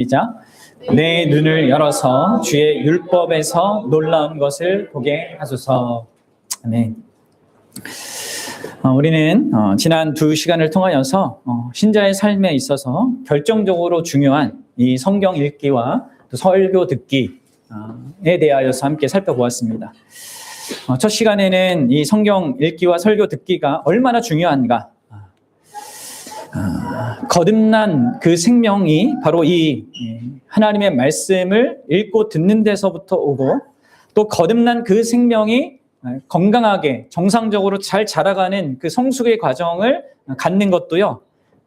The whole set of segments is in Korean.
시작. 내 눈을 열어서 주의 율법에서 놀라운 것을 보게 하소서. 아멘. 우리는 지난 2시간을 통하여서 신자의 삶에 있어서 결정적으로 중요한 이 성경 읽기와 또 설교 듣기에 대하여서 함께 살펴보았습니다. 첫 시간에는 이 성경 읽기와 설교 듣기가 얼마나 중요한가, 거듭난 그 생명이 바로 이 하나님의 말씀을 읽고 듣는 데서부터 오고, 또 거듭난 그 생명이 건강하게 정상적으로 잘 자라가는 그 성숙의 과정을 갖는 것도요,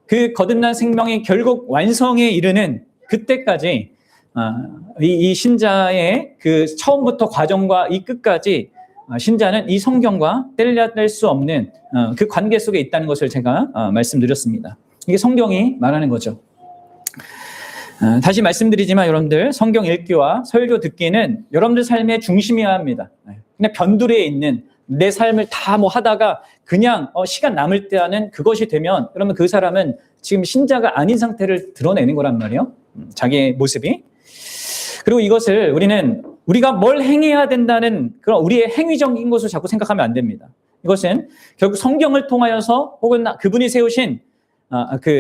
그 거듭난 생명이 결국 완성에 이르는 그때까지 이 신자의 그 처음부터 과정과 이 끝까지 신자는 이 성경과 뗄래야 뗄 수 없는 그 관계 속에 있다는 것을 제가 말씀드렸습니다. 이게 성경이 말하는 거죠. 다시 말씀드리지만 여러분들, 성경 읽기와 설교 듣기는 여러분들 삶의 중심이어야 합니다. 그냥 변두리에 있는 내 삶을 다 하다가 그냥 시간 남을 때 하는 그것이 되면, 그러면 그 사람은 지금 신자가 아닌 상태를 드러내는 거란 말이에요. 자기의 모습이. 그리고 이것을 우리가 뭘 행해야 된다는 그런 우리의 행위적인 것을 자꾸 생각하면 안 됩니다. 이것은 결국 성경을 통하여서, 혹은 그분이 세우신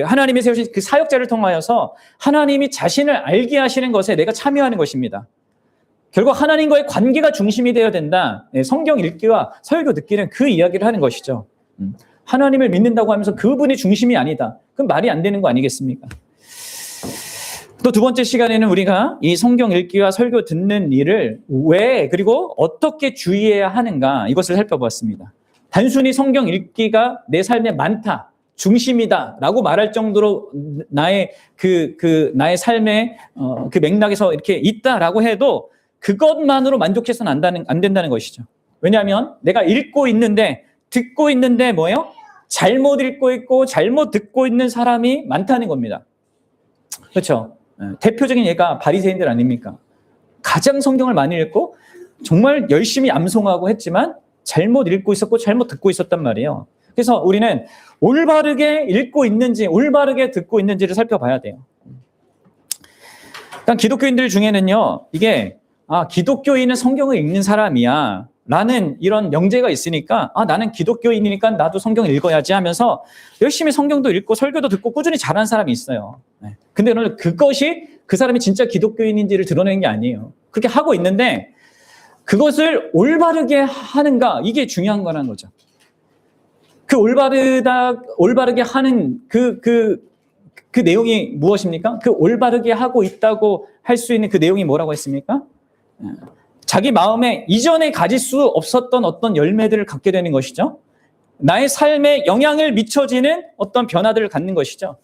하나님이 세우신 그 사역자를 통하여서 하나님이 자신을 알게 하시는 것에 내가 참여하는 것입니다. 결국 하나님과의 관계가 중심이 되어야 된다. 성경 읽기와 설교 듣기는 그 이야기를 하는 것이죠. 하나님을 믿는다고 하면서 그분이 중심이 아니다. 그건 말이 안 되는 거 아니겠습니까? 또 두 번째 시간에는 우리가 이 성경 읽기와 설교 듣는 일을 왜, 그리고 어떻게 주의해야 하는가, 이것을 살펴보았습니다. 단순히 성경 읽기가 내 삶에 많다, 중심이다 라고 말할 정도로 나의 나의 삶의 그 맥락에서 이렇게 있다라고 해도 그것만으로 만족해서는 안 된다는 것이죠. 왜냐하면 내가 읽고 있는데, 듣고 있는데 잘못 읽고 있고 잘못 듣고 있는 사람이 많다는 겁니다. 그렇죠? 대표적인 예가 바리새인들 아닙니까? 가장 성경을 많이 읽고 정말 열심히 암송하고 했지만 잘못 읽고 있었고 잘못 듣고 있었단 말이에요. 그래서 우리는 올바르게 읽고 있는지 올바르게 듣고 있는지를 살펴봐야 돼요. 일단 기독교인들 중에는요, 이게 기독교인은 성경을 읽는 사람이야 라는 이런 명제가 있으니까 나는 기독교인이니까 나도 성경을 읽어야지 하면서 열심히 성경도 읽고 설교도 듣고 꾸준히 잘하는 사람이 있어요. 근데 오늘 그것이 그 사람이 진짜 기독교인인지를 드러내는 게 아니에요. 그렇게 하고 있는데 그것을 올바르게 하는가, 이게 중요한 거라는 거죠. 그 올바르게 하는 그 내용이 무엇입니까? 그 올바르게 하고 있다고 할 수 있는 그 내용이 뭐라고 했습니까? 자기 마음에 이전에 가질 수 없었던 어떤 열매들을 갖게 되는 것이죠. 나의 삶에 영향을 미쳐지는 어떤 변화들을 갖는 것이죠.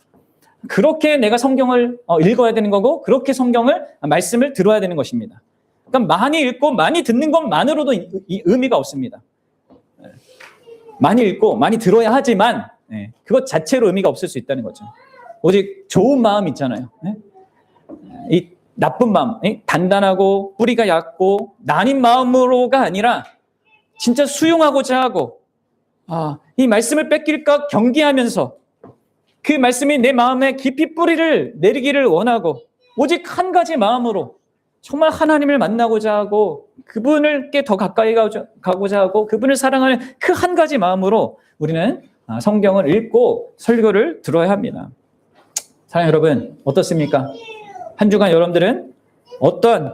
그렇게 내가 성경을 읽어야 되는 거고, 그렇게 말씀을 들어야 되는 것입니다. 그러니까 많이 읽고 많이 듣는 것만으로도 의미가 없습니다. 많이 읽고 많이 들어야 하지만 그것 자체로 의미가 없을 수 있다는 거죠. 오직 좋은 마음 있잖아요. 이 나쁜 마음, 단단하고 뿌리가 얕고 나뉜 마음으로가 아니라 진짜 수용하고자 하고, 이 말씀을 뺏길까 경계하면서 그 말씀이 내 마음에 깊이 뿌리를 내리기를 원하고, 오직 한 가지 마음으로 정말 하나님을 만나고자 하고 그분을께 더 가까이 가고자 하고 그분을 사랑하는 그 한 가지 마음으로 우리는 성경을 읽고 설교를 들어야 합니다. 사랑하는 여러분, 어떻습니까? 한 주간 여러분들은 어떤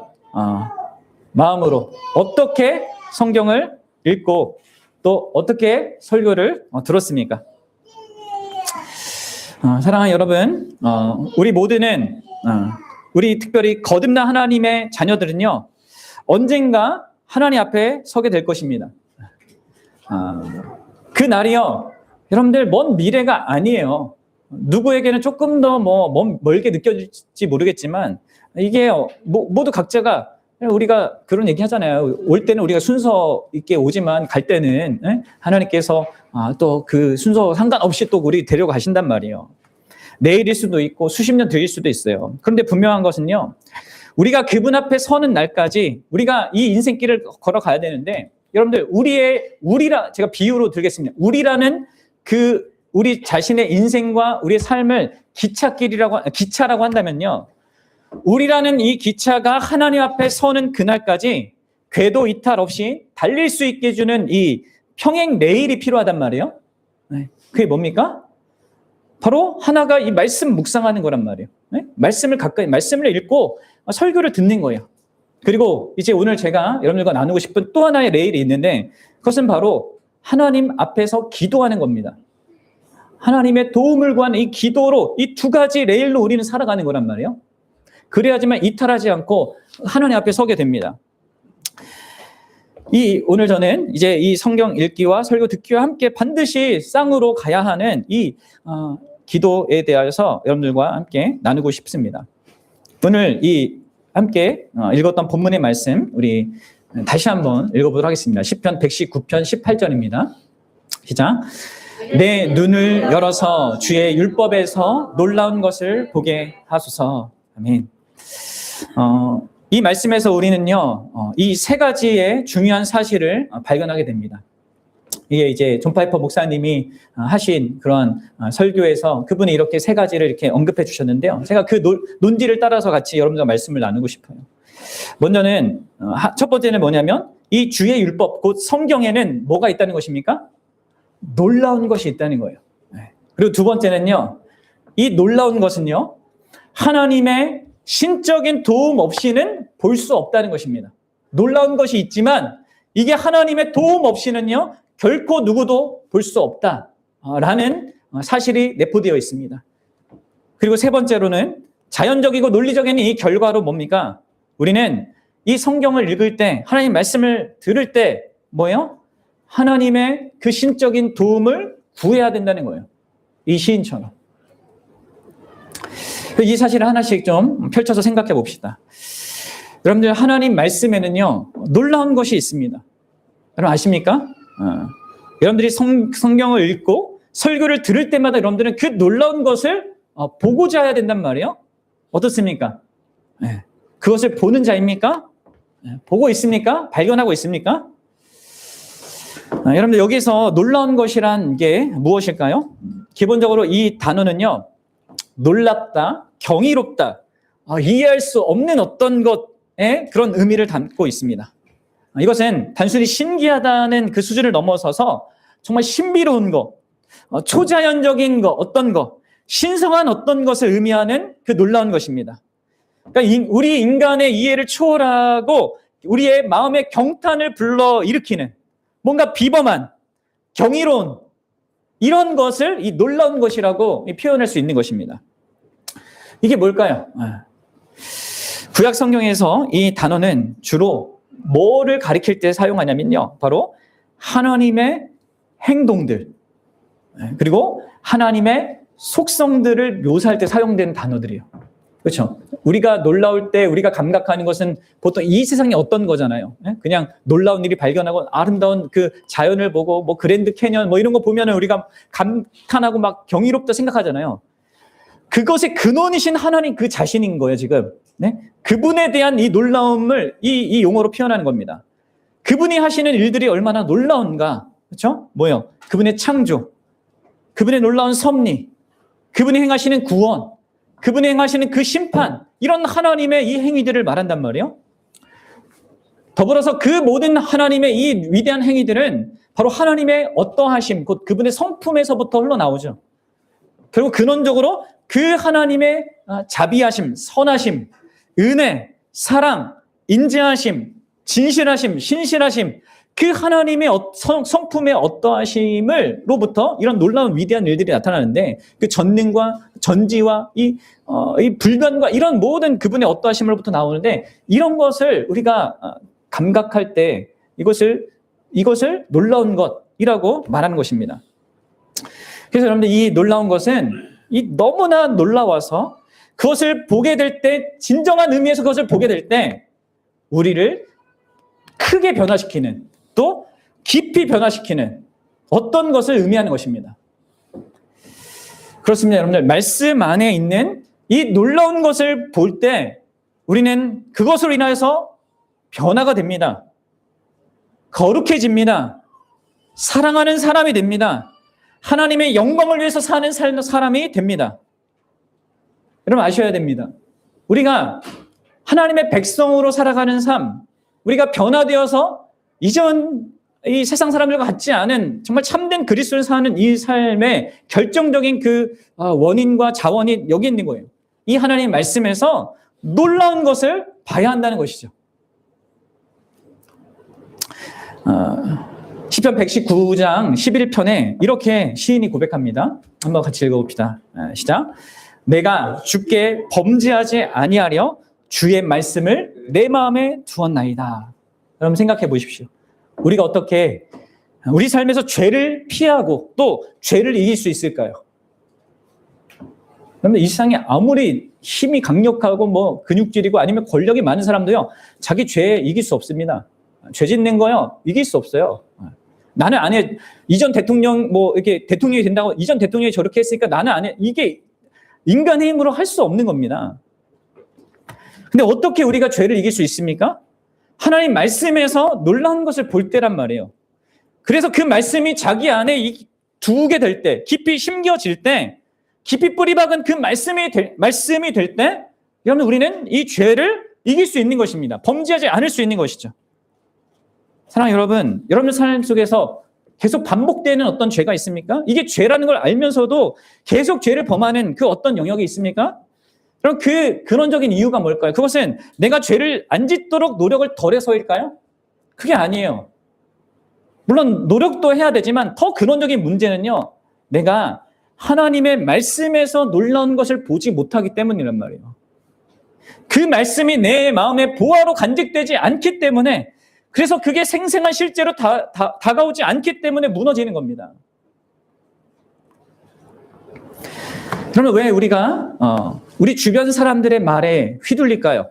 마음으로 어떻게 성경을 읽고 또 어떻게 설교를 들었습니까? 사랑하는 여러분, 우리 모두는 우리 특별히 거듭난 하나님의 자녀들은요, 언젠가 하나님 앞에 서게 될 것입니다. 그 날이요, 여러분들 먼 미래가 아니에요. 누구에게는 조금 더 멀게 느껴질지 모르겠지만, 이게 모두 각자가, 우리가 그런 얘기 하잖아요. 올 때는 우리가 순서 있게 오지만 갈 때는 하나님께서 또 그 순서 상관없이 또 우리 데려가신단 말이에요. 내일일 수도 있고 수십 년 뒤일 수도 있어요. 그런데 분명한 것은요, 우리가 그분 앞에 서는 날까지 우리가 이 인생길을 걸어가야 되는데, 여러분들 제가 비유로 들겠습니다. 우리라는 우리 자신의 인생과 우리의 삶을 기차라고 한다면요, 우리라는 이 기차가 하나님 앞에 서는 그날까지 궤도 이탈 없이 달릴 수 있게 해주는 이 평행 레일이 필요하단 말이에요. 그게 뭡니까? 바로 하나가 이 말씀 묵상하는 거란 말이에요. 말씀을 읽고 설교를 듣는 거예요. 그리고 이제 오늘 제가 여러분들과 나누고 싶은 또 하나의 레일이 있는데 그것은 바로 하나님 앞에서 기도하는 겁니다. 하나님의 도움을 구하는 이 기도로 이 두 가지 레일로 우리는 살아가는 거란 말이에요. 그래야지만 이탈하지 않고 하나님 앞에 서게 됩니다. 오늘 저는 이제 이 성경 읽기와 설교 듣기와 함께 반드시 쌍으로 가야 하는 이 기도에 대해서 여러분들과 함께 나누고 싶습니다. 오늘 함께 읽었던 본문의 말씀 우리 다시 한번 읽어보도록 하겠습니다. 시편 119편 18절입니다. 시작. 내 눈을 열어서 주의 율법에서 놀라운 것을 보게 하소서. 아멘. 이 말씀에서 우리는요, 이 세 가지의 중요한 사실을 발견하게 됩니다. 이게 이제 존 파이퍼 목사님이 하신 그런 설교에서 그분이 이렇게 세 가지를 이렇게 언급해 주셨는데요. 제가 그 논지를 따라서 같이 여러분들과 말씀을 나누고 싶어요. 먼저는, 첫 번째는 뭐냐면, 이 주의 율법, 곧 성경에는 뭐가 있다는 것입니까? 놀라운 것이 있다는 거예요. 그리고 두 번째는요, 이 놀라운 것은요, 하나님의 신적인 도움 없이는 볼 수 없다는 것입니다. 놀라운 것이 있지만 이게 하나님의 도움 없이는요 결코 누구도 볼 수 없다라는 사실이 내포되어 있습니다. 그리고 세 번째로는 자연적이고 논리적인 이 결과로 뭡니까? 우리는 이 성경을 읽을 때 하나님 말씀을 들을 때 뭐예요? 하나님의 그 신적인 도움을 구해야 된다는 거예요. 이 시인처럼. 이 사실을 하나씩 좀 펼쳐서 생각해 봅시다. 여러분들 하나님 말씀에는요 놀라운 것이 있습니다. 여러분 아십니까? 여러분들이 성경을 읽고 설교를 들을 때마다 여러분들은 그 놀라운 것을 보고자 해야 된단 말이에요. 어떻습니까? 그것을 보는 자입니까? 보고 있습니까? 발견하고 있습니까? 여러분들 여기서 놀라운 것이란 게 무엇일까요? 기본적으로 이 단어는요 놀랍다, 경이롭다, 이해할 수 없는 어떤 것의 그런 의미를 담고 있습니다. 이것은 단순히 신기하다는 그 수준을 넘어서서 정말 신비로운 것, 초자연적인 것, 어떤 것, 신성한 어떤 것을 의미하는 그 놀라운 것입니다. 그러니까 우리 인간의 이해를 초월하고 우리의 마음의 경탄을 불러일으키는 뭔가 비범한, 경이로운 이런 것을 이 놀라운 것이라고 표현할 수 있는 것입니다. 이게 뭘까요? 구약 성경에서 이 단어는 주로 뭐를 가리킬 때 사용하냐면요. 바로 하나님의 행동들, 그리고 하나님의 속성들을 묘사할 때 사용되는 단어들이에요. 그렇죠? 우리가 놀라울 때 우리가 감각하는 것은 보통 이 세상에 어떤 거잖아요. 그냥 놀라운 일이 발견하고 아름다운 그 자연을 보고 뭐 그랜드 캐년 뭐 이런 거 보면 우리가 감탄하고 막 경이롭다 생각하잖아요. 그것의 근원이신 하나님 그 자신인 거예요, 지금. 네? 그분에 대한 이 놀라움을 이 용어로 표현하는 겁니다. 그분이 하시는 일들이 얼마나 놀라운가. 그렇죠? 뭐요? 그분의 창조, 그분의 놀라운 섭리, 그분이 행하시는 구원, 그분이 행하시는 그 심판, 이런 하나님의 이 행위들을 말한단 말이에요. 더불어서 그 모든 하나님의 이 위대한 행위들은 바로 하나님의 어떠하심, 곧 그분의 성품에서부터 흘러나오죠. 결국 근원적으로 그 하나님의 자비하심, 선하심, 은혜, 사랑, 인자하심, 진실하심, 신실하심, 그 하나님의 성품의 어떠하심으로부터 이런 놀라운 위대한 일들이 나타나는데 그 전능과 전지와 이 불변과 이런 모든 그분의 어떠하심으로부터 나오는데 이런 것을 우리가 감각할 때 이것을 놀라운 것이라고 말하는 것입니다. 그래서 여러분들 이 놀라운 것은 너무나 놀라워서 그것을 보게 될 때 진정한 의미에서 그것을 보게 될 때 우리를 크게 변화시키는 또 깊이 변화시키는 어떤 것을 의미하는 것입니다. 그렇습니다. 여러분들 말씀 안에 있는 이 놀라운 것을 볼 때 우리는 그것으로 인하여서 변화가 됩니다. 거룩해집니다. 사랑하는 사람이 됩니다. 하나님의 영광을 위해서 사는 사람이 됩니다. 여러분 아셔야 됩니다. 우리가 하나님의 백성으로 살아가는 삶, 우리가 변화되어서 이전 이 세상 사람들과 같지 않은 정말 참된 그리스도를 사는 이 삶의 결정적인 그 원인과 자원이 여기 있는 거예요. 이 하나님의 말씀에서 놀라운 것을 봐야 한다는 것이죠. 시편 119장 11편에 이렇게 시인이 고백합니다. 한번 같이 읽어봅시다. 시작. 내가 주께 범죄하지 아니하려 주의 말씀을 내 마음에 두었나이다. 여러분 생각해 보십시오. 우리가 어떻게 우리 삶에서 죄를 피하고 또 죄를 이길 수 있을까요? 그런데 이 세상에 아무리 힘이 강력하고 뭐 근육질이고 아니면 권력이 많은 사람도요, 자기 죄에 이길 수 없습니다. 죄 짓는 거요, 이길 수 없어요. 나는 안 해. 이전 대통령 뭐 이렇게 대통령이 된다고 이전 대통령이 저렇게 했으니까 나는 안 해. 이게 인간의 힘으로 할 수 없는 겁니다. 근데 어떻게 우리가 죄를 이길 수 있습니까? 하나님 말씀에서 놀라운 것을 볼 때란 말이에요. 그래서 그 말씀이 자기 안에 두게 될 때, 깊이 심겨질 때, 깊이 뿌리박은 그 말씀이 될 때, 여러분 우리는 이 죄를 이길 수 있는 것입니다. 범죄하지 않을 수 있는 것이죠. 사랑하는 여러분, 여러분 삶 속에서 계속 반복되는 어떤 죄가 있습니까? 이게 죄라는 걸 알면서도 계속 죄를 범하는 그 어떤 영역이 있습니까? 그럼 그 근원적인 이유가 뭘까요? 그것은 내가 죄를 안 짓도록 노력을 덜해서일까요? 그게 아니에요. 물론 노력도 해야 되지만 더 근원적인 문제는요, 내가 하나님의 말씀에서 놀라운 것을 보지 못하기 때문이란 말이에요. 그 말씀이 내 마음에 보화로 간직되지 않기 때문에, 그래서 그게 생생한 실제로 다가오지 않기 때문에 무너지는 겁니다. 그러면 왜 우리가 우리 주변 사람들의 말에 휘둘릴까요?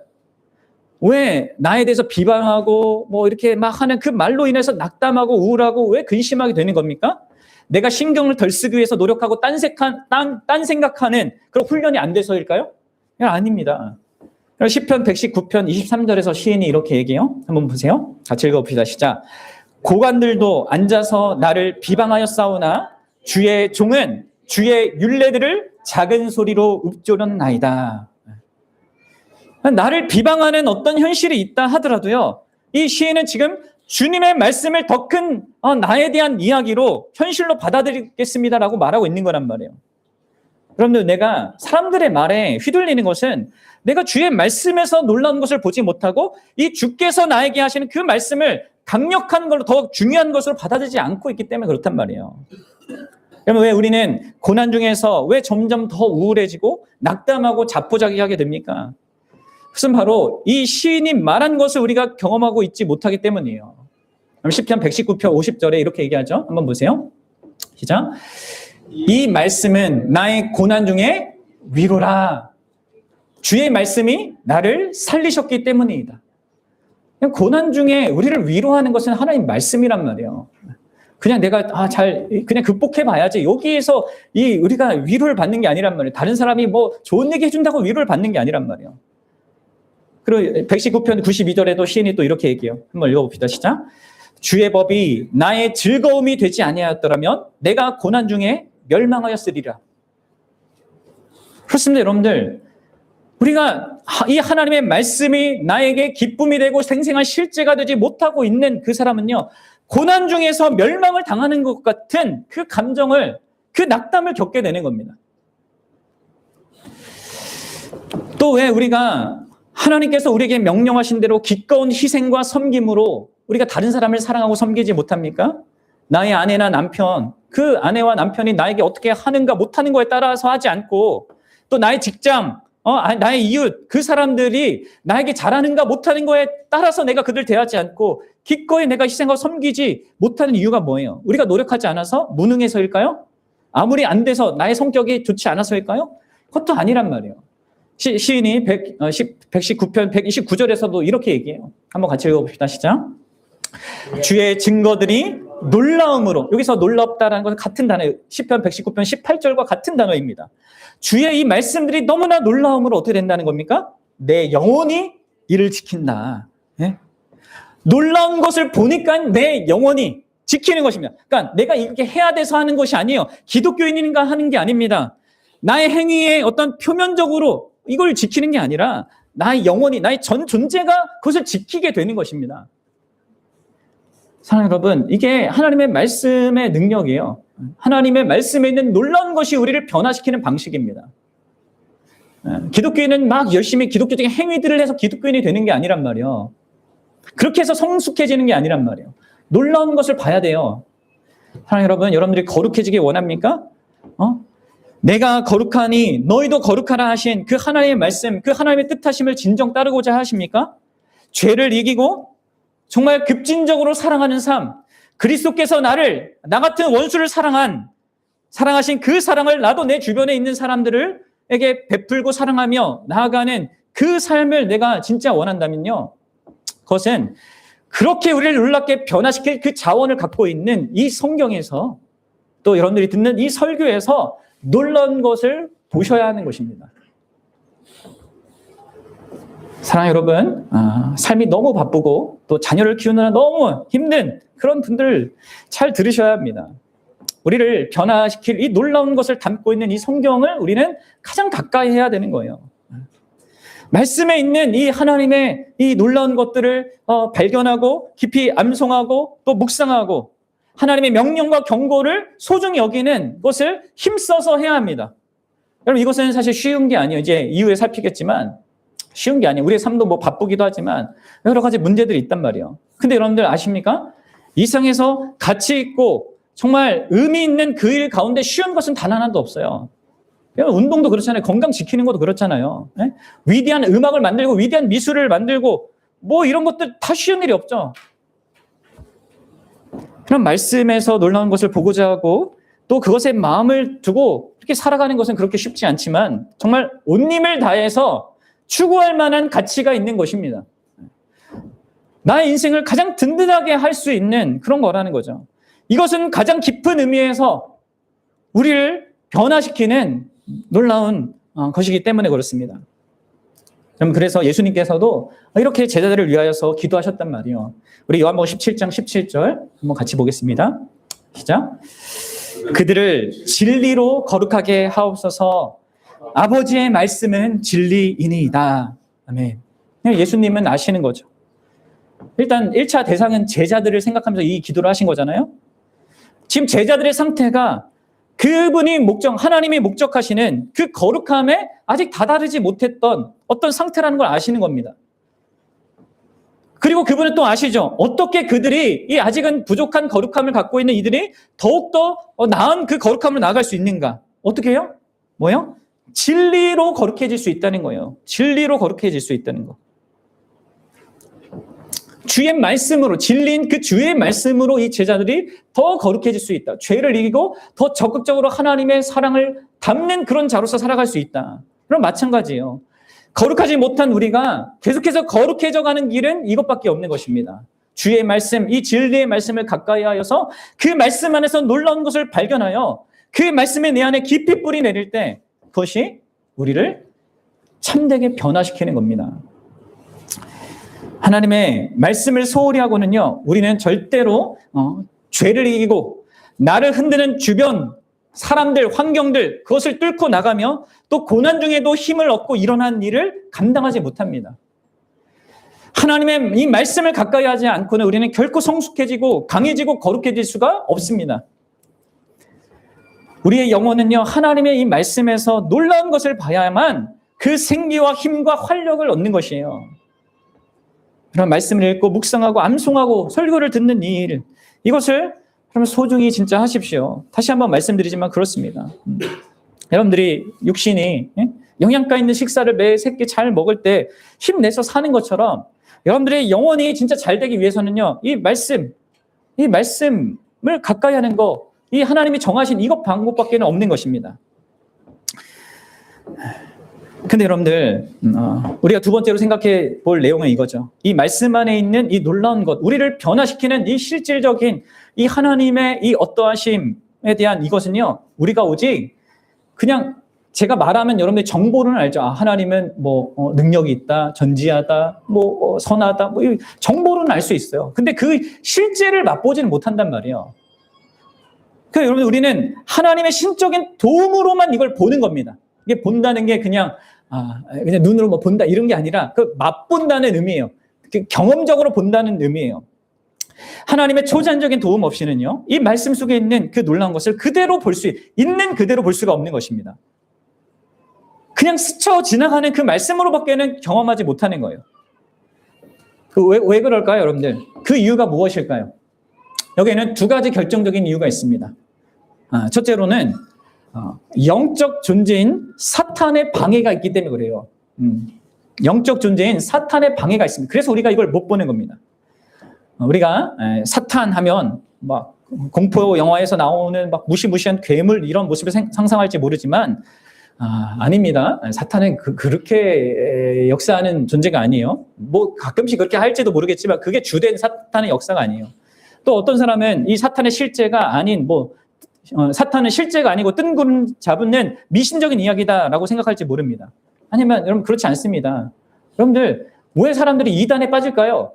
왜 나에 대해서 비방하고 뭐 이렇게 막 하는 그 말로 인해서 낙담하고 우울하고 왜 근심하게 되는 겁니까? 내가 신경을 덜 쓰기 위해서 노력하고 딴 생각하는 그런 훈련이 안 돼서일까요? 아닙니다. 시편 119편 23절에서 시인이 이렇게 얘기해요. 한번 보세요. 같이 읽어봅시다. 시작. 고관들도 앉아서 나를 비방하였사오나 주의 종은 주의 율례들을 작은 소리로 읊조렸나이다. 나를 비방하는 어떤 현실이 있다 하더라도요, 이 시인은 지금 주님의 말씀을 더 큰 나에 대한 이야기로 현실로 받아들이겠습니다라고 말하고 있는 거란 말이에요. 여러분들, 내가 사람들의 말에 휘둘리는 것은 내가 주의 말씀에서 놀라운 것을 보지 못하고 이 주께서 나에게 하시는 그 말씀을 강력한 걸로 더 중요한 것으로 받아들이지 않고 있기 때문에 그렇단 말이에요. 그러면 왜 우리는 고난 중에서 왜 점점 더 우울해지고 낙담하고 자포자기하게 됩니까? 그것은 바로 이 시인이 말한 것을 우리가 경험하고 있지 못하기 때문이에요. 시편 119편 50절에 이렇게 얘기하죠. 한번 보세요. 시작. 이 말씀은 나의 고난 중에 위로라. 주의 말씀이 나를 살리셨기 때문이다. 고난 중에 우리를 위로하는 것은 하나님 말씀이란 말이에요. 그냥 내가 그냥 극복해 봐야지. 여기에서 우리가 위로를 받는 게 아니란 말이에요. 다른 사람이 뭐 좋은 얘기 해준다고 위로를 받는 게 아니란 말이에요. 그리고 119편 92절에도 시인이 또 이렇게 얘기해요. 한번 읽어봅시다. 시작. 주의 법이 나의 즐거움이 되지 아니하였더라면 내가 고난 중에 멸망하였으리라. 그렇습니다, 여러분들. 우리가 이 하나님의 말씀이 나에게 기쁨이 되고 생생한 실제가 되지 못하고 있는 그 사람은요, 고난 중에서 멸망을 당하는 것 같은 그 감정을, 그 낙담을 겪게 되는 겁니다. 또 왜 우리가 하나님께서 우리에게 명령하신 대로 기꺼운 희생과 섬김으로 우리가 다른 사람을 사랑하고 섬기지 못합니까? 나의 아내나 남편, 그 아내와 남편이 나에게 어떻게 하는가 못하는 거에 따라서 하지 않고, 또 나의 직장, 나의 이웃, 그 사람들이 나에게 잘하는가 못하는 거에 따라서 내가 그들 대하지 않고 기꺼이 내가 희생하고 섬기지 못하는 이유가 뭐예요? 우리가 노력하지 않아서? 무능해서일까요? 아무리 안 돼서 나의 성격이 좋지 않아서일까요? 그것도 아니란 말이에요. 시인이 119편 129절에서도 이렇게 얘기해요. 한번 같이 읽어봅시다. 시작. 주의 증거들이 놀라움으로, 여기서 놀랍다라는 것은 같은 단어예요. 시편 119편 18절과 같은 단어입니다. 주의 이 말씀들이 너무나 놀라움으로 어떻게 된다는 겁니까? 내 영혼이 이를 지킨다. 네? 놀라운 것을 보니까 내 영혼이 지키는 것입니다. 그러니까 내가 이렇게 해야 돼서 하는 것이 아니에요. 기독교인인가 하는 게 아닙니다. 나의 행위에 어떤 표면적으로 이걸 지키는 게 아니라 나의 영혼이, 나의 전 존재가 그것을 지키게 되는 것입니다. 사랑하는 여러분, 이게 하나님의 말씀의 능력이에요. 하나님의 말씀에 있는 놀라운 것이 우리를 변화시키는 방식입니다. 기독교인은 막 열심히 기독교적인 행위들을 해서 기독교인이 되는 게 아니란 말이에요. 그렇게 해서 성숙해지는 게 아니란 말이에요. 놀라운 것을 봐야 돼요. 사랑하는 여러분, 여러분들이 거룩해지기 원합니까? 내가 거룩하니 너희도 거룩하라 하신 그 하나님의 말씀, 그 하나님의 뜻하심을 진정 따르고자 하십니까? 죄를 이기고 정말 급진적으로 사랑하는 삶, 그리스도께서 나를, 나 같은 원수를 사랑하신 그 사랑을 나도 내 주변에 있는 사람들에게 베풀고 사랑하며 나아가는 그 삶을 내가 진짜 원한다면요, 그것은 그렇게 우리를 놀랍게 변화시킬 그 자원을 갖고 있는 이 성경에서, 또 여러분들이 듣는 이 설교에서 놀라운 것을 보셔야 하는 것입니다. 사랑하는 여러분, 삶이 너무 바쁘고 또 자녀를 키우느라 너무 힘든 그런 분들 잘 들으셔야 합니다. 우리를 변화시킬 이 놀라운 것을 담고 있는 이 성경을 우리는 가장 가까이 해야 되는 거예요. 말씀에 있는 이 하나님의 이 놀라운 것들을 발견하고 깊이 암송하고 또 묵상하고 하나님의 명령과 경고를 소중히 여기는 것을 힘써서 해야 합니다. 여러분, 이것은 사실 쉬운 게 아니에요. 이제 이후에 살피겠지만 쉬운 게 아니에요. 우리의 삶도 뭐 바쁘기도 하지만 여러 가지 문제들이 있단 말이에요. 근데 여러분들 아십니까? 이 세상에서 가치 있고 정말 의미 있는 그 일 가운데 쉬운 것은 단 하나도 없어요. 운동도 그렇잖아요. 건강 지키는 것도 그렇잖아요. 네? 위대한 음악을 만들고 위대한 미술을 만들고 뭐 이런 것들 다 쉬운 일이 없죠. 그런 말씀에서 놀라운 것을 보고자 하고 또 그것에 마음을 두고 이렇게 살아가는 것은 그렇게 쉽지 않지만 정말 온 힘을 다해서 추구할 만한 가치가 있는 것입니다. 나의 인생을 가장 든든하게 할 수 있는 그런 거라는 거죠. 이것은 가장 깊은 의미에서 우리를 변화시키는 놀라운 것이기 때문에 그렇습니다. 그래서 예수님께서도 이렇게 제자들을 위하여서 기도하셨단 말이에요. 우리 요한복음 17장 17절 한번 같이 보겠습니다. 시작. 그들을 진리로 거룩하게 하옵소서. 아버지의 말씀은 진리이니이다. 아멘. 예수님은 아시는 거죠. 일단 1차 대상은 제자들을 생각하면서 이 기도를 하신 거잖아요. 지금 제자들의 상태가 그분이 하나님이 목적하시는 그 거룩함에 아직 다다르지 못했던 어떤 상태라는 걸 아시는 겁니다. 그리고 그분은 또 아시죠. 어떻게 그들이 이 아직은 부족한 거룩함을 갖고 있는 이들이 더욱더 나은 그 거룩함으로 나아갈 수 있는가? 어떻게 해요? 뭐요? 진리로 거룩해질 수 있다는 거예요. 진리로 거룩해질 수 있다는 거. 주의 말씀으로, 진리인 그 주의 말씀으로 이 제자들이 더 거룩해질 수 있다. 죄를 이기고 더 적극적으로 하나님의 사랑을 담는 그런 자로서 살아갈 수 있다. 그럼 마찬가지예요. 거룩하지 못한 우리가 계속해서 거룩해져 가는 길은 이것밖에 없는 것입니다. 주의 말씀, 이 진리의 말씀을 가까이 하여서 그 말씀 안에서 놀라운 것을 발견하여 그 말씀이 내 안에 깊이 뿌리 내릴 때 그것이 우리를 참되게 변화시키는 겁니다. 하나님의 말씀을 소홀히 하고는요, 우리는 절대로 죄를 이기고 나를 흔드는 주변 사람들, 환경들, 그것을 뚫고 나가며 또 고난 중에도 힘을 얻고 일어난 일을 감당하지 못합니다. 하나님의 이 말씀을 가까이 하지 않고는 우리는 결코 성숙해지고 강해지고 거룩해질 수가 없습니다. 우리의 영혼은요, 하나님의 이 말씀에서 놀라운 것을 봐야만 그 생기와 힘과 활력을 얻는 것이에요. 그런 말씀을 읽고 묵상하고 암송하고 설교를 듣는 이 일, 이것을 그러면 소중히 진짜 하십시오. 다시 한번 말씀드리지만 그렇습니다. 여러분들이 육신이 영양가 있는 식사를 매 새끼 잘 먹을 때 힘내서 사는 것처럼 여러분들의 영혼이 진짜 잘 되기 위해서는요, 이 말씀을 가까이 하는 거, 이 하나님이 정하신 이것 방법밖에 없는 것입니다. 근데 여러분들, 우리가 두 번째로 생각해 볼 내용은 이거죠. 이 말씀 안에 있는 이 놀라운 것, 우리를 변화시키는 이 실질적인 이 하나님의 이 어떠하심에 대한 이것은요, 우리가 오직 그냥 제가 말하면 여러분들이 정보는 알죠. 하나님은 뭐 능력이 있다, 전지하다, 선하다, 정보는 알 수 있어요. 근데 그 실제를 맛보지는 못한단 말이에요. 그러니까 여러분, 우리는 하나님의 신적인 도움으로만 이걸 보는 겁니다. 이게 본다는 게 그냥 그냥 눈으로 뭐 본다 이런 게 아니라 그 맛본다는 의미예요. 그 경험적으로 본다는 의미예요. 하나님의 초자연적인 도움 없이는요, 이 말씀 속에 있는 그 놀라운 것을 그대로 있는 그대로 볼 수가 없는 것입니다. 그냥 스쳐 지나가는 그 말씀으로밖에는 경험하지 못하는 거예요. 왜 그럴까요, 여러분들? 그 이유가 무엇일까요? 여기에는 두 가지 결정적인 이유가 있습니다. 첫째로는 영적 존재인 사탄의 방해가 있기 때문에 그래요. 영적 존재인 사탄의 방해가 있습니다. 그래서 우리가 이걸 못 보는 겁니다. 우리가 사탄 하면 막 공포 영화에서 나오는 막 무시무시한 괴물 이런 모습을 상상할지 모르지만 아닙니다. 사탄은 그렇게 역사하는 존재가 아니에요. 뭐 가끔씩 그렇게 할지도 모르겠지만 그게 주된 사탄의 역사가 아니에요. 또 어떤 사람은 이 사탄의 실제가 아닌 사탄은 실제가 아니고 뜬구름 잡는 미신적인 이야기다라고 생각할지 모릅니다. 아니면 여러분 그렇지 않습니다. 여러분들 왜 사람들이 이단에 빠질까요?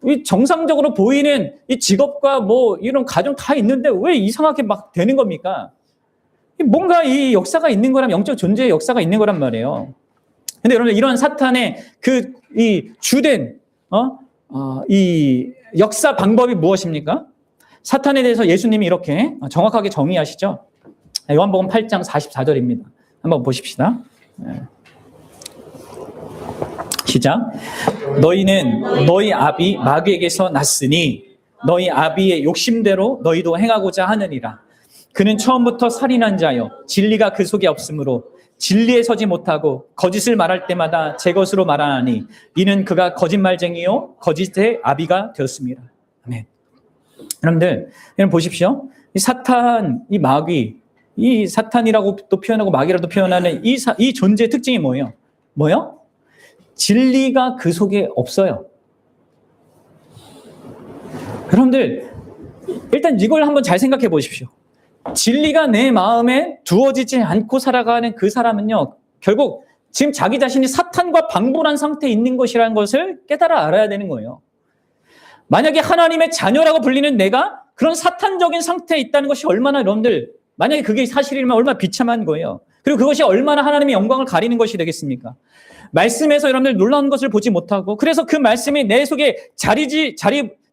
왜 정상적으로 보이는 이 직업과 뭐 이런 가정 다 있는데 왜 이상하게 막 되는 겁니까? 뭔가 이 역사가 있는 거라면 영적 존재의 역사가 있는 거란 말이에요. 근데 여러분 이런 사탄의 이 주된 이 역사 방법이 무엇입니까? 사탄에 대해서 예수님이 이렇게 정확하게 정의하시죠. 요한복음 8장 44절입니다. 한번 보십시다. 시작. 너희는 너희 아비 마귀에게서 났으니 너희 아비의 욕심대로 너희도 행하고자 하느니라. 그는 처음부터 살인한 자여 진리가 그 속에 없으므로 진리에 서지 못하고 거짓을 말할 때마다 제 것으로 말하나니 이는 그가 거짓말쟁이요 거짓의 아비가 되었습니다. 아멘. 여러분들 보십시오. 이 사탄, 이 마귀, 이 사탄이라고 또 표현하고 마귀라도 표현하는 이 존재의 특징이 뭐예요? 뭐요? 진리가 그 속에 없어요. 여러분들 일단 이걸 한번 잘 생각해 보십시오. 진리가 내 마음에 두어지지 않고 살아가는 그 사람은요, 결국 지금 자기 자신이 사탄과 방불한 상태에 있는 것이라는 것을 깨달아 알아야 되는 거예요. 만약에 하나님의 자녀라고 불리는 내가 그런 사탄적인 상태에 있다는 것이 얼마나 여러분들, 만약에 그게 사실이면 얼마나 비참한 거예요. 그리고 그것이 얼마나 하나님의 영광을 가리는 것이 되겠습니까? 말씀에서 여러분들 놀라운 것을 보지 못하고, 그래서 그 말씀이 내 속에 자리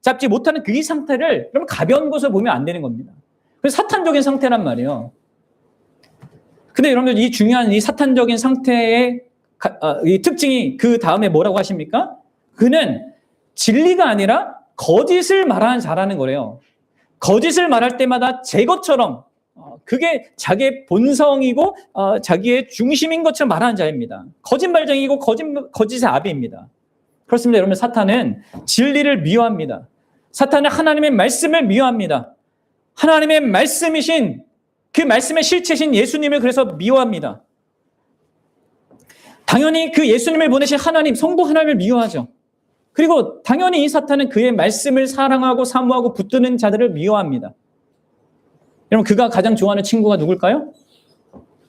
잡지 못하는 그 상태를 여러분 가벼운 것을 보면 안 되는 겁니다. 그래서 사탄적인 상태란 말이에요. 근데 여러분들 이 중요한 이 사탄적인 상태의 이 특징이 그 다음에 뭐라고 하십니까? 그는 진리가 아니라 거짓을 말하는 자라는 거래요. 거짓을 말할 때마다 제 것처럼 그게 자기의 본성이고 자기의 중심인 것처럼 말하는 자입니다. 거짓말쟁이고 거짓의 아비입니다. 그렇습니다. 여러분 사탄은 진리를 미워합니다. 사탄은 하나님의 말씀을 미워합니다. 하나님의 말씀이신 그 말씀의 실체신 예수님을 그래서 미워합니다. 당연히 그 예수님을 보내신 하나님, 성부 하나님을 미워하죠. 그리고 당연히 이 사탄은 그의 말씀을 사랑하고 사모하고 붙드는 자들을 미워합니다. 여러분 그가 가장 좋아하는 친구가 누굴까요?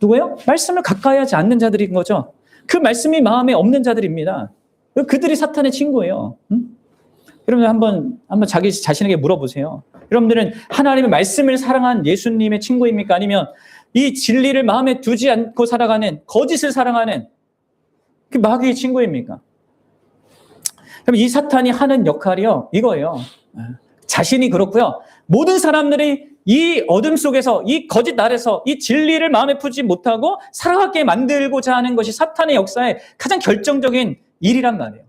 누구예요? 말씀을 가까이 하지 않는 자들인 거죠. 그 말씀이 마음에 없는 자들입니다. 그들이 사탄의 친구예요. 여러분 한번 자기 자신에게 물어보세요. 여러분들은 하나님의 말씀을 사랑한 예수님의 친구입니까? 아니면 이 진리를 마음에 두지 않고 살아가는 거짓을 사랑하는 그 마귀의 친구입니까? 그럼 이 사탄이 하는 역할이요 이거예요. 자신이 그렇고요. 모든 사람들이 이 어둠 속에서 이 거짓 아래서 이 진리를 마음에 품지 못하고 살아가게 만들고자 하는 것이 사탄의 역사의 가장 결정적인 일이란 말이에요.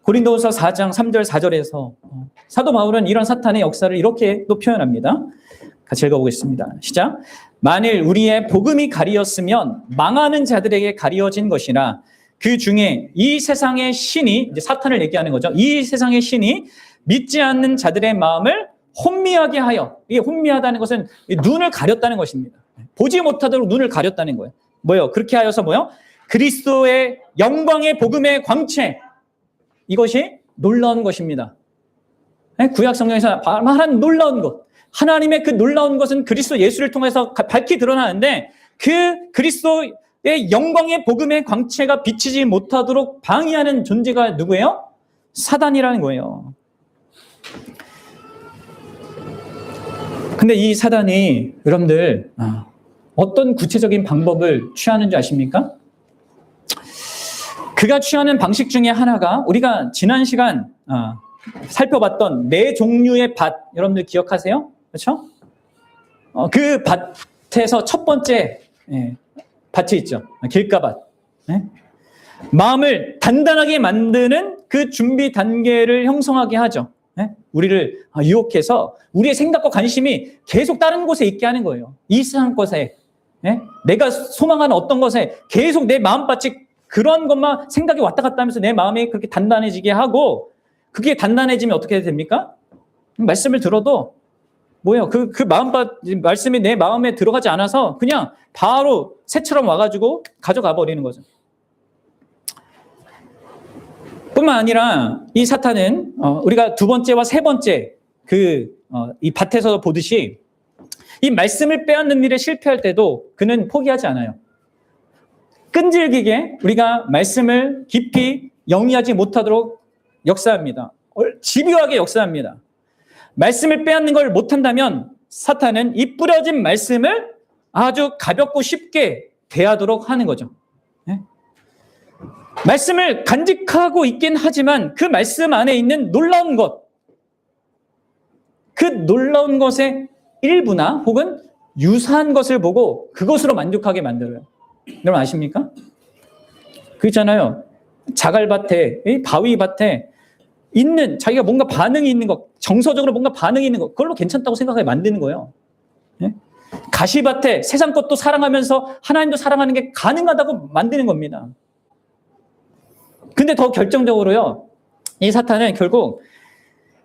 고린도후서 4장 3절 4절에서 사도 바울은 이런 사탄의 역사를 이렇게 또 표현합니다. 같이 읽어보겠습니다. 시작. 만일 우리의 복음이 가리었으면 망하는 자들에게 가리어진 것이나 그 중에 이 세상의 신이, 이제 사탄을 얘기하는 거죠. 이 세상의 신이 믿지 않는 자들의 마음을 혼미하게 하여, 이게 혼미하다는 것은 눈을 가렸다는 것입니다. 보지 못하도록 눈을 가렸다는 거예요. 뭐요? 그렇게 하여서 뭐요? 그리스도의 영광의 복음의 광채, 이것이 놀라운 것입니다. 구약 성경에서 말한 놀라운 것, 하나님의 그 놀라운 것은 그리스도 예수를 통해서 밝히 드러나는데 그 그리스도의 영광의 복음의 광채가 비치지 못하도록 방해하는 존재가 누구예요? 사단이라는 거예요. 근데 이 사단이 여러분들 어떤 구체적인 방법을 취하는지 아십니까? 그가 취하는 방식 중에 하나가 우리가 지난 시간 살펴봤던 네 종류의 밭, 여러분들 기억하세요? 그렇죠? 그 밭에서 첫 번째 밭이 있죠. 길가밭. 마음을 단단하게 만드는 그 준비 단계를 형성하게 하죠. 우리를 유혹해서 우리의 생각과 관심이 계속 다른 곳에 있게 하는 거예요. 이 세상 것에, 내가 소망하는 어떤 것에 계속 내 마음밭이 그런 것만 생각이 왔다 갔다 하면서 내 마음이 그렇게 단단해지게 하고, 그게 단단해지면 어떻게 됩니까? 말씀을 들어도 뭐예요? 그 말씀이 내 마음에 들어가지 않아서 그냥 바로 새처럼 와가지고 가져가 버리는 거죠. 뿐만 아니라 이 사탄은 우리가 두 번째와 세 번째 이 밭에서 보듯이 이 말씀을 빼앗는 일에 실패할 때도 그는 포기하지 않아요. 끈질기게 우리가 말씀을 깊이 영위하지 못하도록 역사합니다. 집요하게 역사합니다. 말씀을 빼앗는 걸 못한다면 사탄은 이 뿌려진 말씀을 아주 가볍고 쉽게 대하도록 하는 거죠. 말씀을 간직하고 있긴 하지만 그 말씀 안에 있는 놀라운 것, 그 놀라운 것의 일부나 혹은 유사한 것을 보고 그것으로 만족하게 만들어요. 여러분 아십니까? 그 있잖아요. 자갈밭에, 바위밭에 있는 자기가 뭔가 반응이 있는 것, 정서적으로 뭔가 반응이 있는 것, 그걸로 괜찮다고 생각하게 만드는 거예요. 가시밭에 세상 것도 사랑하면서 하나님도 사랑하는 게 가능하다고 만드는 겁니다. 근데 더 결정적으로요, 이 사탄은 결국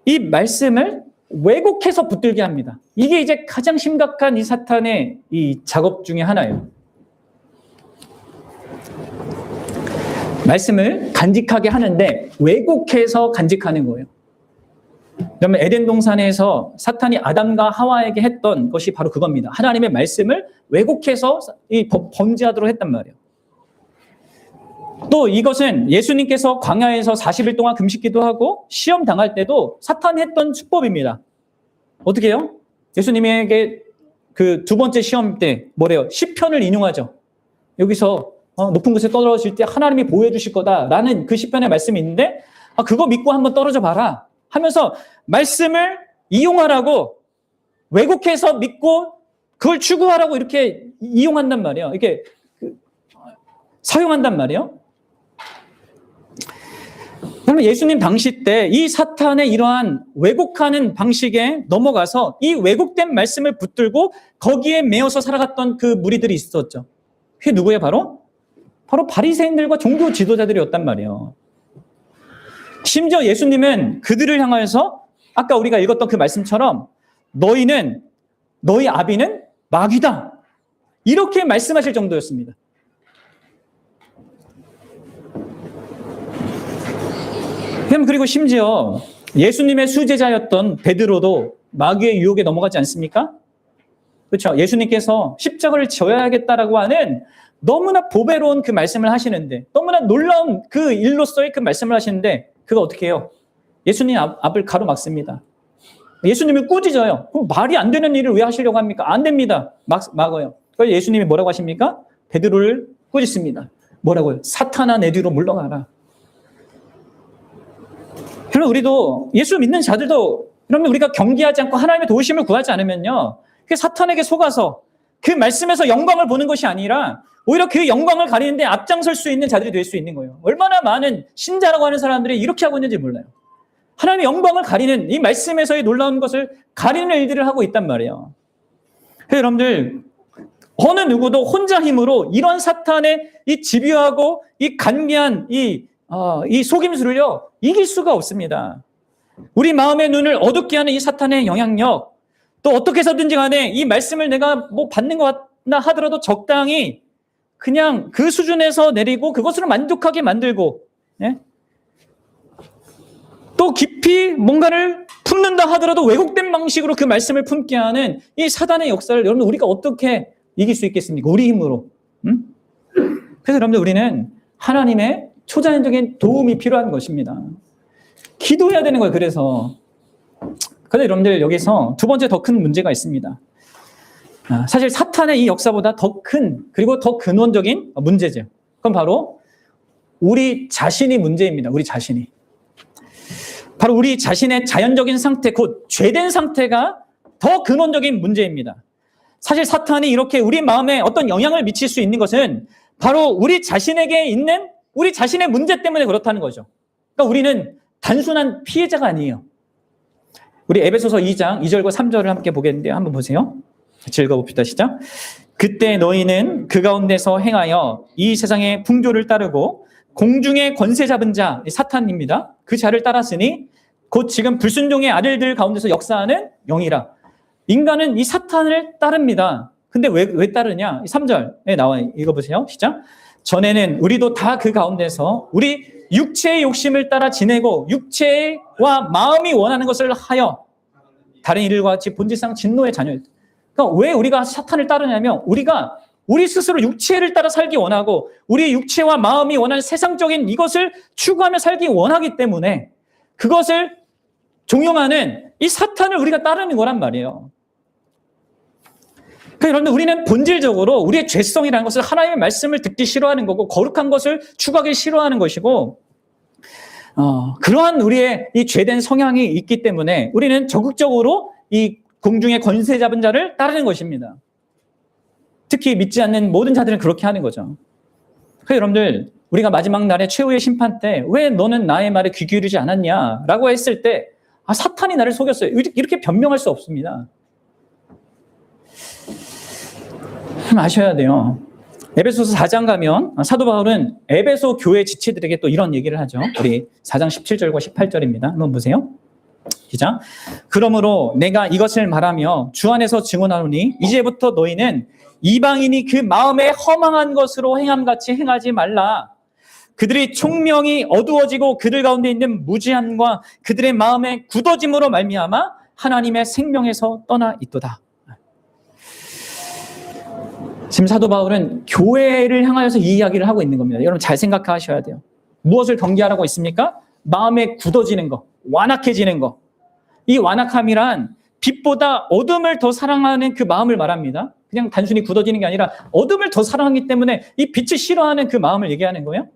이 말씀을 왜곡해서 붙들게 합니다. 이게 이제 가장 심각한 이 사탄의 이 작업 중에 하나예요. 말씀을 간직하게 하는데 왜곡해서 간직하는 거예요. 그러면 에덴 동산에서 사탄이 아담과 하와에게 했던 것이 바로 그겁니다. 하나님의 말씀을 왜곡해서 범죄하도록 했단 말이에요. 또 이것은 예수님께서 광야에서 40일 동안 금식기도 하고 시험 당할 때도 사탄이 했던 수법입니다. 어떻게 해요? 예수님에게 그 두 번째 시험 때 뭐래요? 시편을 인용하죠. 여기서 높은 곳에 떨어질 때 하나님이 보호해 주실 거다라는 그 시편의 말씀이 있는데 그거 믿고 한번 떨어져 봐라 하면서 말씀을 이용하라고 왜곡해서 믿고 그걸 추구하라고 이렇게 이용한단 말이에요. 이렇게 사용한단 말이에요. 그러면 예수님 당시 때 이 사탄의 이러한 왜곡하는 방식에 넘어가서 이 왜곡된 말씀을 붙들고 거기에 매여서 살아갔던 그 무리들이 있었죠. 그게 누구예요? 바로 바리새인들과 종교 지도자들이었단 말이에요. 심지어 예수님은 그들을 향하여서 아까 우리가 읽었던 그 말씀처럼 너희 아비는 마귀다 이렇게 말씀하실 정도였습니다. 그리고 심지어 예수님의 수제자였던 베드로도 마귀의 유혹에 넘어가지 않습니까? 그렇죠. 예수님께서 십자가를 져야겠다라고 하는 너무나 보배로운 그 말씀을 하시는데, 너무나 놀라운 그 일로서의 그 말씀을 하시는데 그거 어떻게 해요? 예수님 앞을 가로막습니다. 예수님을 꾸짖어요. 그럼 말이 안 되는 일을 왜 하시려고 합니까? 안 됩니다. 막아요. 그래서 예수님이 뭐라고 하십니까? 베드로를 꾸짖습니다. 뭐라고요? 사탄아 내 뒤로 물러가라. 그럼 우리도 예수 믿는 자들도 그러면 우리가 경계하지 않고 하나님의 도우심을 구하지 않으면요, 그 사탄에게 속아서 그 말씀에서 영광을 보는 것이 아니라 오히려 그 영광을 가리는데 앞장설 수 있는 자들이 될 수 있는 거예요. 얼마나 많은 신자라고 하는 사람들이 이렇게 하고 있는지 몰라요. 하나님의 영광을 가리는 이 말씀에서의 놀라운 것을 가리는 일들을 하고 있단 말이에요. 그래서 여러분들 어느 누구도 혼자 힘으로 이런 사탄의 이 집요하고 이 간미한 이 속임수를요 이길 수가 없습니다. 우리 마음의 눈을 어둡게 하는 이 사탄의 영향력, 또 어떻게 해서든지 간에 이 말씀을 내가 받는 것 같나 하더라도 적당히 그냥 그 수준에서 내리고 그것으로 만족하게 만들고, 또 깊이 뭔가를 품는다 하더라도 왜곡된 방식으로 그 말씀을 품게 하는 이 사단의 역사를 여러분 우리가 어떻게 이길 수 있겠습니까? 우리 힘으로. 그래서 여러분들 우리는 하나님의 초자연적인 도움이 필요한 것입니다. 기도해야 되는 거예요. 그래서 여러분들 여기서 두 번째 더 큰 문제가 있습니다. 사실 사탄의 이 역사보다 더 큰, 그리고 더 근원적인 문제죠. 그건 바로 우리 자신이 문제입니다. 우리 자신이. 바로 우리 자신의 자연적인 상태, 곧 죄된 상태가 더 근원적인 문제입니다. 사실 사탄이 이렇게 우리 마음에 어떤 영향을 미칠 수 있는 것은 바로 우리 자신에게 있는 우리 자신의 문제 때문에 그렇다는 거죠. 그러니까 우리는 단순한 피해자가 아니에요. 우리 에베소서 2장 2절과 3절을 함께 보겠는데요. 한번 보세요. 같이 읽어봅시다. 시작. 그때 너희는 그 가운데서 행하여 이 세상의 풍조를 따르고 공중의 권세 잡은 자, 사탄입니다. 그 자를 따랐으니 곧 지금 불순종의 아들들 가운데서 역사하는 영이라. 인간은 이 사탄을 따릅니다. 근데 왜 따르냐? 3절에 나와요. 읽어보세요. 시작. 전에는 우리도 다 그 가운데서 우리 육체의 욕심을 따라 지내고 육체와 마음이 원하는 것을 하여 다른 이들과 같이 본질상 진노의 자녀였다. 그러니까 왜 우리가 사탄을 따르냐면 우리가 우리 스스로 육체를 따라 살기 원하고 우리 육체와 마음이 원하는 세상적인 이것을 추구하며 살기 원하기 때문에 그것을 종용하는 이 사탄을 우리가 따르는 거란 말이에요. 그러니까 여러분들 우리는 본질적으로 우리의 죄성이라는 것을 하나님의 말씀을 듣기 싫어하는 거고 거룩한 것을 추구하기 싫어하는 것이고 그러한 우리의 이 죄된 성향이 있기 때문에 우리는 적극적으로 이 공중의 권세 잡은 자를 따르는 것입니다. 특히 믿지 않는 모든 자들은 그렇게 하는 거죠. 그래서 여러분들 우리가 마지막 날의 최후의 심판 때 왜 너는 나의 말에 귀 기울이지 않았냐라고 했을 때 사탄이 나를 속였어요. 이렇게 변명할 수 없습니다. 아셔야 돼요. 에베소서 4장 가면 사도 바울은 에베소 교회 지체들에게 또 이런 얘기를 하죠. 우리 4장 17절과 18절입니다. 한번 보세요. 시작. 그러므로 내가 이것을 말하며 주 안에서 증언하노니 이제부터 너희는 이방인이 그 마음에 허망한 것으로 행함같이 행하지 말라. 그들이 총명이 어두워지고 그들 가운데 있는 무지함과 그들의 마음의 굳어짐으로 말미암아 하나님의 생명에서 떠나 있도다. 지금 사도 바울은 교회를 향하여서 이 이야기를 하고 있는 겁니다. 여러분 잘 생각하셔야 돼요. 무엇을 경계하라고 있습니까? 마음에 굳어지는 거, 완악해지는 거. 이 완악함이란 빛보다 어둠을 더 사랑하는 그 마음을 말합니다. 그냥 단순히 굳어지는 게 아니라 어둠을 더 사랑하기 때문에 이 빛을 싫어하는 그 마음을 얘기하는 거예요.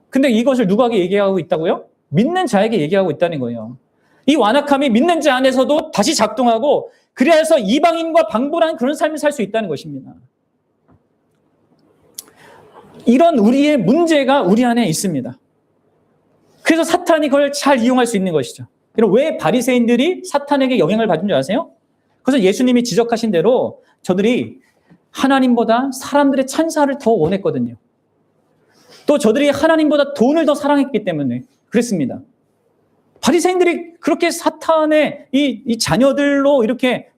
근데 이것을 누구에게 얘기하고 있다고요? 믿는 자에게 얘기하고 있다는 거예요. 이 완악함이 믿는 자 안에서도 다시 작동하고 그래서 이방인과 방불한 그런 삶을 살 수 있다는 것입니다. 이런 우리의 문제가 우리 안에 있습니다. 그래서 사탄이 그걸 잘 이용할 수 있는 것이죠. 왜 바리새인들이 사탄에게 영향을 받은 줄 아세요? 그래서 예수님이 지적하신 대로 저들이 하나님보다 사람들의 찬사를 더 원했거든요. 또 저들이 하나님보다 돈을 더 사랑했기 때문에 그랬습니다. 바리새인들이 그렇게 사탄의 이 자녀들로 이렇게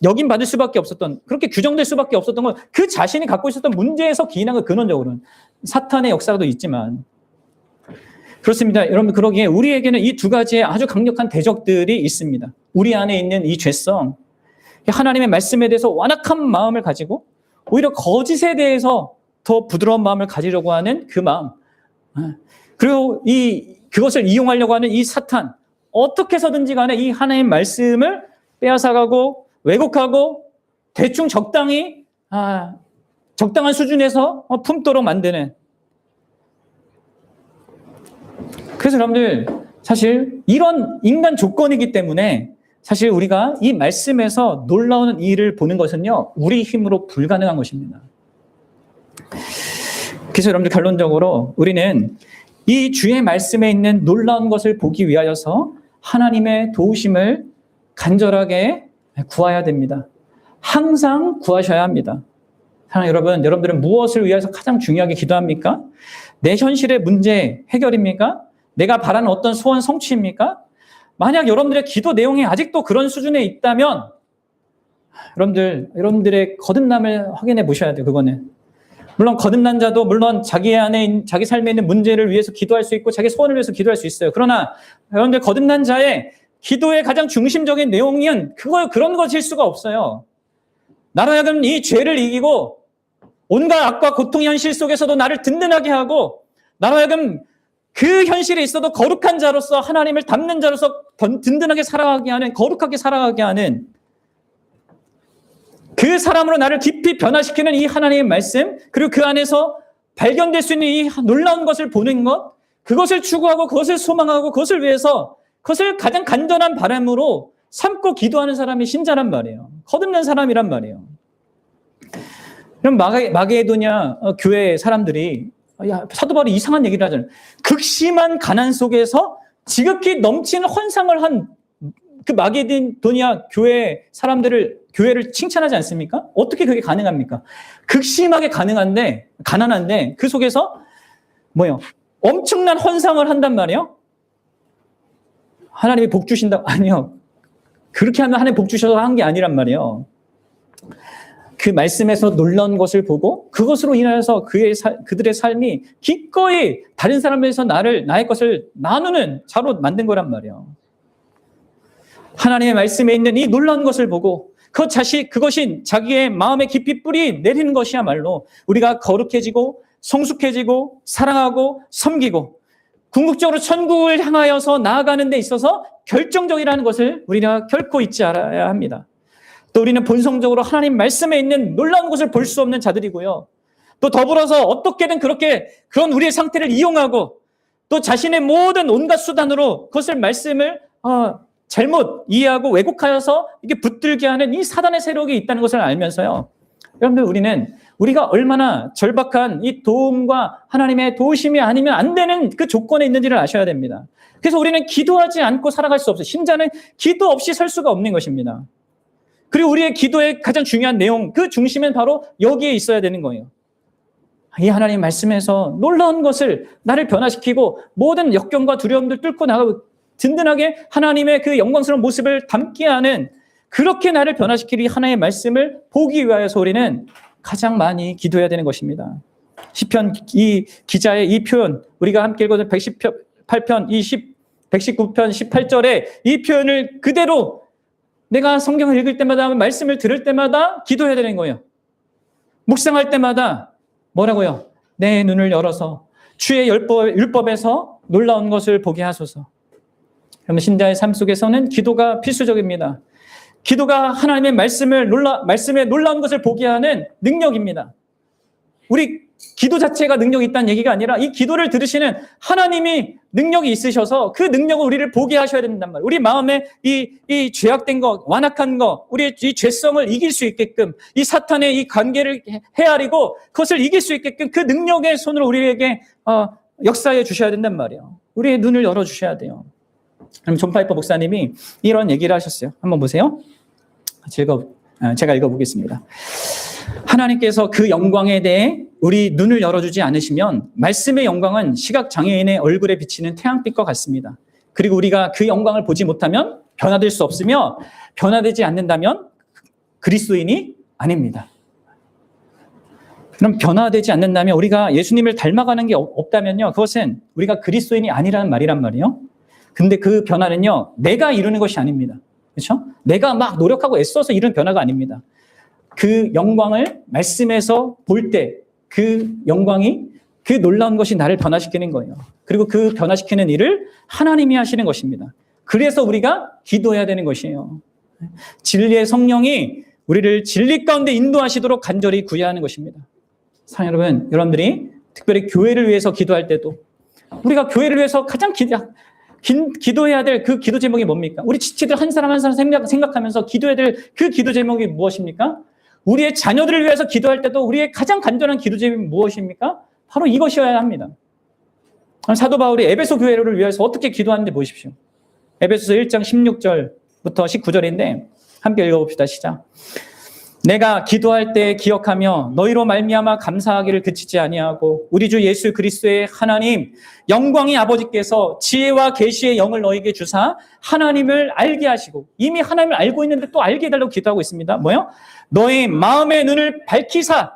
역임받을 수밖에 없었던, 그렇게 규정될 수밖에 없었던 건 그 자신이 갖고 있었던 문제에서 기인한 건 근원적으로는 사탄의 역사도 있지만 그렇습니다. 여러분 그러기에 우리에게는 이 두 가지의 아주 강력한 대적들이 있습니다. 우리 안에 있는 이 죄성, 하나님의 말씀에 대해서 완악한 마음을 가지고 오히려 거짓에 대해서 더 부드러운 마음을 가지려고 하는 그 마음, 그리고 그것을 이용하려고 하는 이 사탄, 어떻게 해서든지 간에 이 하나님의 말씀을 빼앗아가고 왜곡하고 대충 적당히 적당한 수준에서 품도록 만드는. 그래서 여러분들 사실 이런 인간 조건이기 때문에 사실 우리가 이 말씀에서 놀라운 일을 보는 것은요 우리 힘으로 불가능한 것입니다. 그래서 여러분들 결론적으로 우리는 이 주의 말씀에 있는 놀라운 것을 보기 위하여서 하나님의 도우심을 간절하게 구해야 됩니다. 항상 구하셔야 합니다. 사랑하는 여러분, 여러분들은 무엇을 위해서 가장 중요하게 기도합니까? 내 현실의 문제 해결입니까? 내가 바라는 어떤 소원 성취입니까? 만약 여러분들의 기도 내용이 아직도 그런 수준에 있다면 여러분들의 거듭남을 확인해 보셔야 돼요. 그거는. 물론 거듭난 자도 물론 자기 삶에 있는 문제를 위해서 기도할 수 있고 자기 소원을 위해서 기도할 수 있어요. 그러나 여러분들 거듭난 자의 기도의 가장 중심적인 내용은 그런 것일 수가 없어요. 나로 하여금 이 죄를 이기고 온갖 악과 고통 현실 속에서도 나를 든든하게 하고 나로 하여금 그 현실에 있어도 거룩한 자로서 하나님을 닮는 자로서 든든하게 살아가게 하는, 거룩하게 살아가게 하는 그 사람으로 나를 깊이 변화시키는 이 하나님의 말씀, 그리고 그 안에서 발견될 수 있는 이 놀라운 것을 보는 것, 그것을 추구하고 그것을 소망하고 그것을 위해서 그것을 가장 간절한 바람으로 삼고 기도하는 사람이 신자란 말이에요. 거듭난 사람이란 말이에요. 그럼 마게도냐 교회 사람들이 사도 바울이 이상한 얘기를 하잖아요. 극심한 가난 속에서 지극히 넘치는 헌상을 한 그 마게도냐 교회 교회를 칭찬하지 않습니까? 어떻게 그게 가능합니까? 극심하게 가난한데 그 속에서 엄청난 헌상을 한단 말이에요? 하나님이 복 주신다? 아니요. 그렇게 하면 하나님 복 주셔서 한 게 아니란 말이에요. 그 말씀에서 놀라운 것을 보고 그것으로 인하여서 그들의 삶이 기꺼이 다른 사람에서 나의 것을 나누는 자로 만든 거란 말이에요. 하나님의 말씀에 있는 이 놀라운 것을 보고 그것이 자기의 마음에 깊이 뿌리 내리는 것이야말로 우리가 거룩해지고 성숙해지고 사랑하고 섬기고 궁극적으로 천국을 향하여서 나아가는 데 있어서 결정적이라는 것을 우리가 결코 잊지 않아야 합니다. 또 우리는 본성적으로 하나님 말씀에 있는 놀라운 것을 볼 수 없는 자들이고요. 또 더불어서 어떻게든 그런 우리의 상태를 이용하고 또 자신의 모든 온갖 수단으로 말씀을 잘못 이해하고 왜곡하여서 이게 붙들게 하는 이 사단의 세력이 있다는 것을 알면서요. 여러분들 우리가 얼마나 절박한 이 도움과 하나님의 도우심이 아니면 안 되는 그 조건에 있는지를 아셔야 됩니다. 그래서 우리는 기도하지 않고 살아갈 수 없어요. 신자는 기도 없이 살 수가 없는 것입니다. 그리고 우리의 기도의 가장 중요한 내용, 그 중심은 바로 여기에 있어야 되는 거예요. 이 하나님 말씀에서 놀라운 것을 나를 변화시키고 모든 역경과 두려움들 뚫고 나가고 든든하게 하나님의 그 영광스러운 모습을 담게 하는 그렇게 나를 변화시킬 이 하나님의 말씀을 보기 위하여서 우리는 가장 많이 기도해야 되는 것입니다. 시편 이 기자의 이 표현 우리가 함께 읽어준 118편 119편 18절에 이 표현을 그대로 내가 성경을 읽을 때마다 말씀을 들을 때마다 기도해야 되는 거예요. 묵상할 때마다 뭐라고요? 내 눈을 열어서 주의 율법에서 놀라운 것을 보게 하소서. 그러면 신자의 삶 속에서는 기도가 필수적입니다. 기도가 하나님의 말씀의 놀라운 것을 보게 하는 능력입니다. 우리 기도 자체가 능력이 있다는 얘기가 아니라 이 기도를 들으시는 하나님이 능력이 있으셔서 그 능력을 우리를 보게 하셔야 된단 말이에요. 우리 마음에 이 죄악된 것, 완악한 것, 우리의 이 죄성을 이길 수 있게끔 이 사탄의 이 관계를 헤아리고 그것을 이길 수 있게끔 그 능력의 손으로 우리에게 역사해 주셔야 된단 말이에요. 우리의 눈을 열어주셔야 돼요. 그럼 존 파이퍼 목사님이 이런 얘기를 하셨어요. 한번 보세요. 제가 읽어보겠습니다. 하나님께서 그 영광에 대해 우리 눈을 열어주지 않으시면 말씀의 영광은 시각장애인의 얼굴에 비치는 태양빛과 같습니다. 그리고 우리가 그 영광을 보지 못하면 변화될 수 없으며 변화되지 않는다면 그리스도인이 아닙니다. 그럼 변화되지 않는다면 우리가 예수님을 닮아가는 게 없다면요. 그것은 우리가 그리스도인이 아니라는 말이란 말이에요. 근데 그 변화는요. 내가 이루는 것이 아닙니다. 그렇죠? 내가 막 노력하고 애써서 이룬 변화가 아닙니다. 그 영광을 말씀에서 볼 때 그 영광이 그 놀라운 것이 나를 변화시키는 거예요. 그리고 그 변화시키는 일을 하나님이 하시는 것입니다. 그래서 우리가 기도해야 되는 것이에요. 진리의 성령이 우리를 진리 가운데 인도하시도록 간절히 구해하는 것입니다. 사랑하는 여러분들이 특별히 교회를 위해서 기도할 때도 우리가 교회를 위해서 가장 기도해야 될 그 기도 제목이 뭡니까? 우리 지체들 한 사람 한 사람 생각하면서 기도해야 될 그 기도 제목이 무엇입니까? 우리의 자녀들을 위해서 기도할 때도 우리의 가장 간절한 기도 제목이 무엇입니까? 바로 이것이어야 합니다. 사도 바울이 에베소 교회를 위해서 어떻게 기도하는지 보십시오. 에베소서 1장 16절부터 19절인데 함께 읽어봅시다. 시작. 내가 기도할 때 기억하며 너희로 말미암아 감사하기를 그치지 아니하고 우리 주 예수 그리스도의 하나님 영광의 아버지께서 지혜와 계시의 영을 너희에게 주사 하나님을 알게 하시고 이미 하나님을 알고 있는데 또 알게 해달라고 기도하고 있습니다. 뭐요? 너희 마음의 눈을 밝히사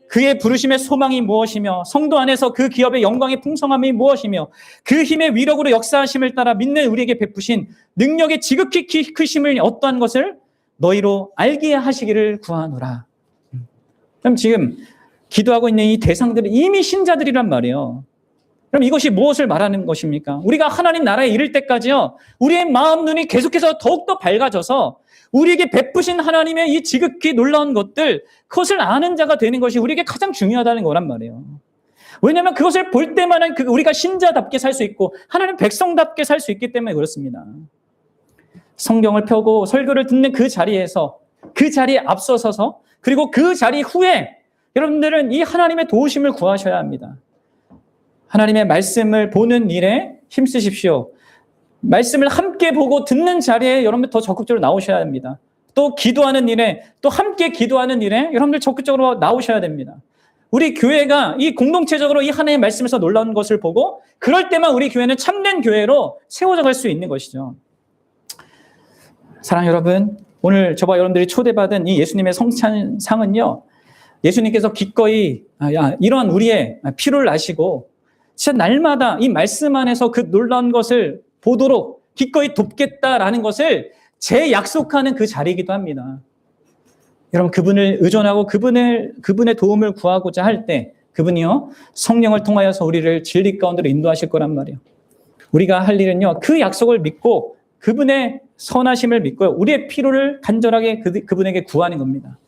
그의 부르심의 소망이 무엇이며 성도 안에서 그 기업의 영광의 풍성함이 무엇이며 그 힘의 위력으로 역사하심을 따라 믿는 우리에게 베푸신 능력의 지극히 크심을 어떠한 것을 너희로 알게 하시기를 구하노라. 그럼 지금 기도하고 있는 이 대상들은 이미 신자들이란 말이에요. 그럼 이것이 무엇을 말하는 것입니까? 우리가 하나님 나라에 이를 때까지요. 우리의 마음 눈이 계속해서 더욱더 밝아져서 우리에게 베푸신 하나님의 이 지극히 놀라운 것들 그것을 아는 자가 되는 것이 우리에게 가장 중요하다는 거란 말이에요. 왜냐하면 그것을 볼 때만은 우리가 신자답게 살 수 있고 하나님 백성답게 살 수 있기 때문에 그렇습니다. 성경을 펴고 설교를 듣는 그 자리에서, 그 자리에 앞서서서, 그리고 그 자리 후에 여러분들은 이 하나님의 도우심을 구하셔야 합니다. 하나님의 말씀을 보는 일에 힘쓰십시오. 말씀을 함께 보고 듣는 자리에 여러분들 더 적극적으로 나오셔야 합니다. 또 기도하는 일에, 또 함께 기도하는 일에 여러분들 적극적으로 나오셔야 됩니다. 우리 교회가 이 공동체적으로 이 하나님의 말씀에서 놀라운 것을 보고 그럴 때만 우리 교회는 참된 교회로 세워져 갈 수 있는 것이죠. 사랑하는 여러분, 오늘 저와 여러분들이 초대받은 이 예수님의 성찬상은요, 예수님께서 기꺼이 이런 우리의 피를 아시고 진짜 날마다 이 말씀 안에서 그 놀라운 것을 보도록 기꺼이 돕겠다라는 것을 재약속하는 그 자리이기도 합니다. 여러분, 그분을 의존하고 그분의 도움을 구하고자 할 때 그분이요, 성령을 통하여서 우리를 진리 가운데로 인도하실 거란 말이에요. 우리가 할 일은요, 그 약속을 믿고 그분의 선하심을 믿고 우리의 필요를 간절하게 그분에게 구하는 겁니다.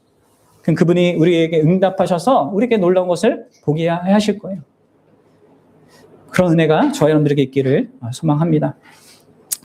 그럼 그분이 우리에게 응답하셔서 우리에게 놀라운 것을 보게 하실 거예요. 그런 은혜가 저와 여러분들에게 있기를 소망합니다.